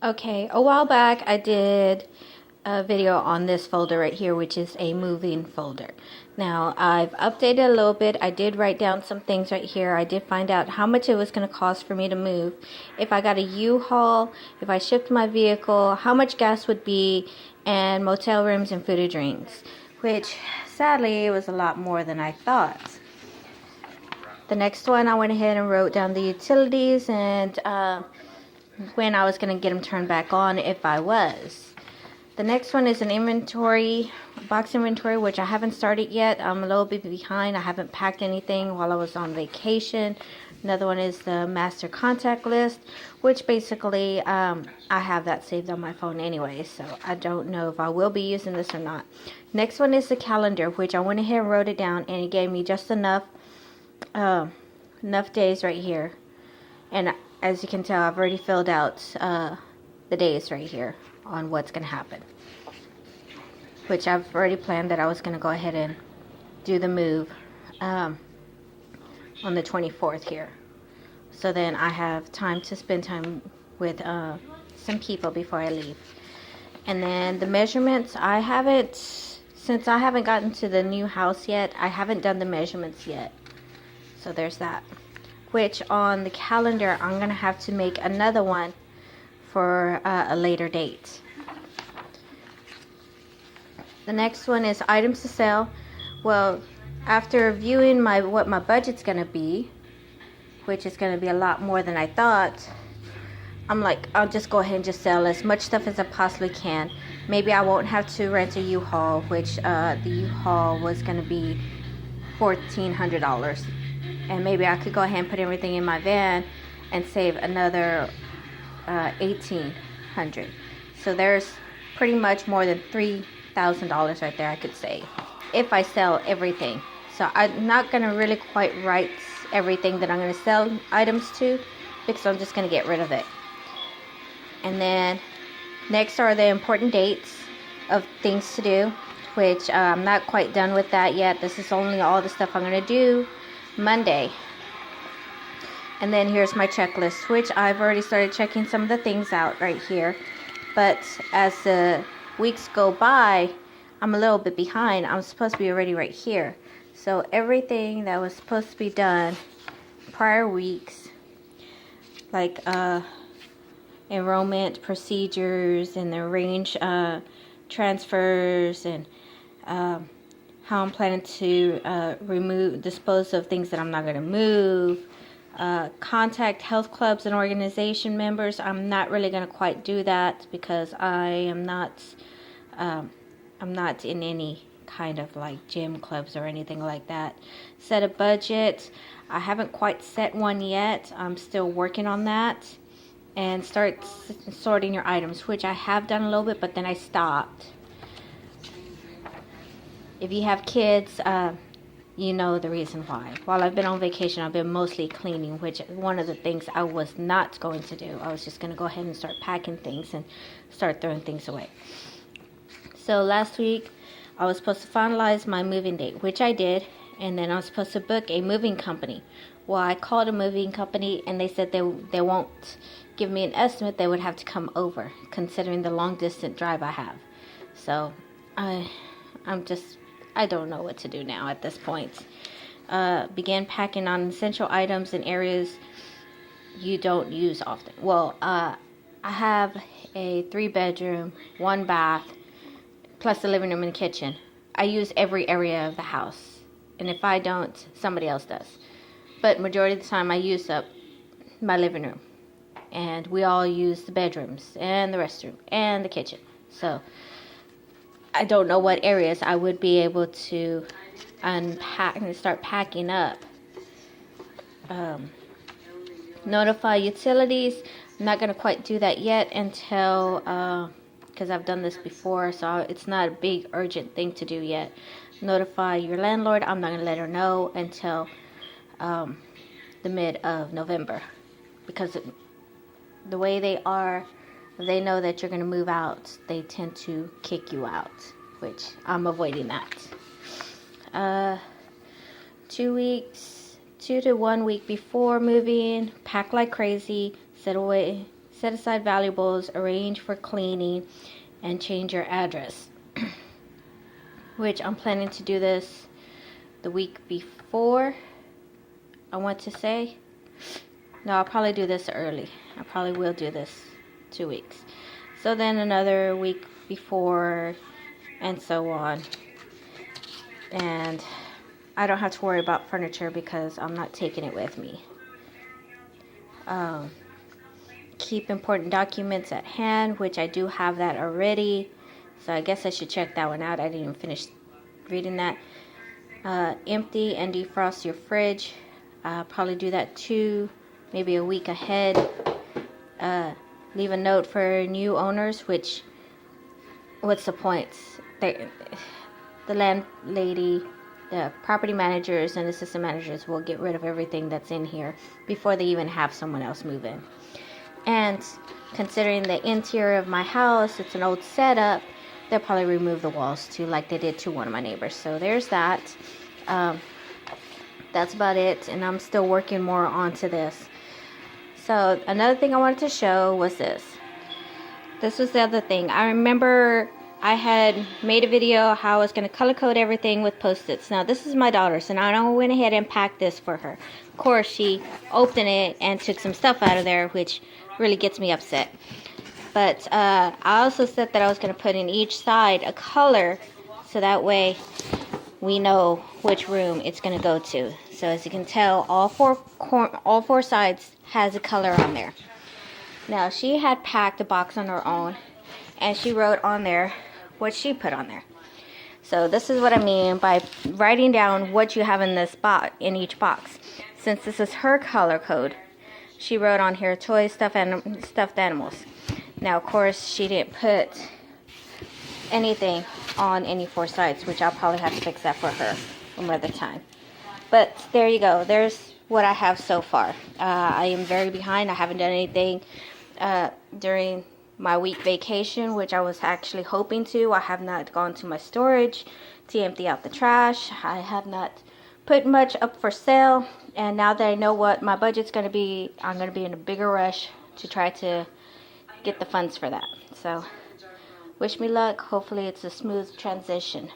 Okay, a while back I did a video on this folder right here, which is a moving folder. Now I've updated a little bit. I did write down some things right here. I did find out how much it was going to cost for me to move. If I got a U-Haul, if I shipped my vehicle, how much gas would be, and motel rooms and food and drinks, which sadly it was a lot more than I thought. The next one I went ahead and wrote down the utilities and when I was going to get them turned back on if I was. The next one is an inventory, box inventory, which I haven't started yet. I'm a little bit behind. I haven't packed anything while I was on vacation. Another one is the master contact list, which basically I have that saved on my phone anyway, so I don't know if I will be using this or not. Next one is the calendar, which I went ahead and wrote it down, and it gave me just enough days right here. And as you can tell, I've already filled out the days right here on what's going to happen. Which I've already planned that I was going to go ahead and do the move on the 24th here. So then I have time to spend time with some people before I leave. And then the measurements, since I haven't gotten to the new house yet, I haven't done the measurements yet. So there's that. Which on the calendar, I'm going to have to make another one for a later date. The next one is items to sell. Well, after viewing what my budget's going to be, which is going to be a lot more than I thought, I'm like, I'll just go ahead and just sell as much stuff as I possibly can. Maybe I won't have to rent a U-Haul, which the U-Haul was going to be $1,400. And maybe I could go ahead and put everything in my van and save another $1,800. So there's pretty much more than $3,000 right there I could save if I sell everything. So I'm not going to really quite write everything that I'm going to sell items to, because I'm just going to get rid of it. And then next are the important dates of things to do, which I'm not quite done with that yet. This is only all the stuff I'm going to do Monday. And then here's my checklist, which I've already started checking some of the things out right here. But as the weeks go by, I'm a little bit behind. I'm supposed to be already right here. So everything that was supposed to be done prior weeks, like enrollment procedures and the range transfers and how I'm planning to dispose of things that I'm not going to move, contact health clubs and organization members. I'm not really going to quite do that because I'm not in any kind of like gym clubs or anything like that. Set a budget. I haven't quite set one yet. I'm still working on that. And start sorting your items, which I have done a little bit, but then I stopped. If you have kids, you know the reason why. While I've been on vacation, I've been mostly cleaning, which is one of the things I was not going to do. I was just going to go ahead and start packing things and start throwing things away. So last week, I was supposed to finalize my moving date, which I did, and then I was supposed to book a moving company. Well, I called a moving company, and they said they won't give me an estimate. They would have to come over, considering the long distance drive I have. So I don't know what to do now at this point. Began packing on essential items in areas you don't use often. Well, I have a 3-bedroom, 1 bath, plus the living room and kitchen. I use every area of the house, and if I don't, somebody else does. But majority of the time I use up my living room, and we all use the bedrooms and the restroom and the kitchen. So I don't know what areas I would be able to unpack and start packing up. Notify utilities. I'm not going to quite do that yet until, because I've done this before, so it's not a big urgent thing to do yet. Notify your landlord. I'm not going to let her know until the mid of November, because the way they are, they know that you're going to move out, they tend to kick you out, which I'm avoiding that. 2 to 1 week before moving, pack like crazy, set aside valuables, arrange for cleaning, and change your address. Which I'm planning to do this the week before, I want to say. No, I'll probably do this early. I probably will do this 2 weeks. So then another week before, and so on. And I don't have to worry about furniture because I'm not taking it with me. Keep important documents at hand, which I do have that already. So I guess I should check that one out. I didn't even finish reading that. Empty and defrost your fridge. Probably do that too, maybe a week ahead. Leave a note for new owners, which, what's the point? The landlady, the property managers and assistant managers will get rid of everything that's in here before they even have someone else move in. And considering the interior of my house, it's an old setup, they'll probably remove the walls too, like they did to one of my neighbors. So there's that. That's about it, and I'm still working more onto this. So another thing I wanted to show was this. This was the other thing. I remember I had made a video how I was going to color code everything with Post-its. Now this is my daughter, so now I went ahead and packed this for her. Of course, she opened it and took some stuff out of there, which really gets me upset. But I also said that I was going to put in each side a color, so that way we know which room it's going to go to. So as you can tell, all four sides has a color on there. Now she had packed a box on her own, and she wrote on there what she put on there. So this is what I mean by writing down what you have in this box, in each box. Since this is her color code, she wrote on here toys, stuffed animals. Now of course she didn't put anything on any four sides, which I'll probably have to fix that for her another time. But there you go. There's what I have so far. I am very behind. I haven't done anything during my week vacation, which I was actually hoping to. I have not gone to my storage to empty out the trash. I have not put much up for sale. And now that I know what my budget's going to be, I'm going to be in a bigger rush to try to get the funds for that. So wish me luck. Hopefully it's a smooth transition.